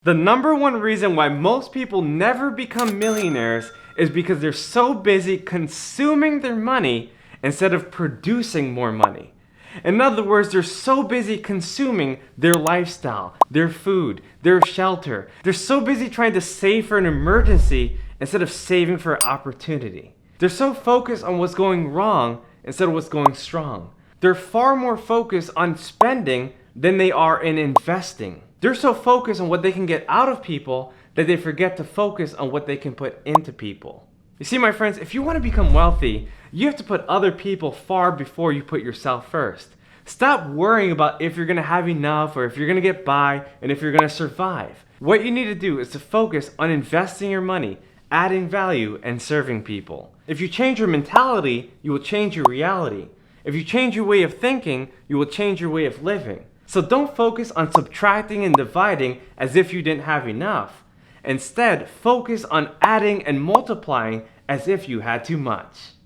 The number one reason why most people never become millionaires is because they're so busy consuming their money instead of producing more money. In other words, they're so busy consuming their lifestyle, their food, their shelter. They're so busy trying to save for an emergency instead of saving for an opportunity. They're so focused on what's going wrong instead of what's going strong. They're far more focused on spending than they are in investing. They're so focused on what they can get out of people that they forget to focus on what they can put into people. You see, my friends, if you want to become wealthy, you have to put other people far before you put yourself first. Stop worrying about if you're going to have enough or if you're going to get by and if you're going to survive. What you need to do is to focus on investing your money, adding value, and serving people. If you change your mentality, you will change your reality. If you change your way of thinking, you will change your way of living. So don't focus on subtracting and dividing as if you didn't have enough. Instead, focus on adding and multiplying as if you had too much.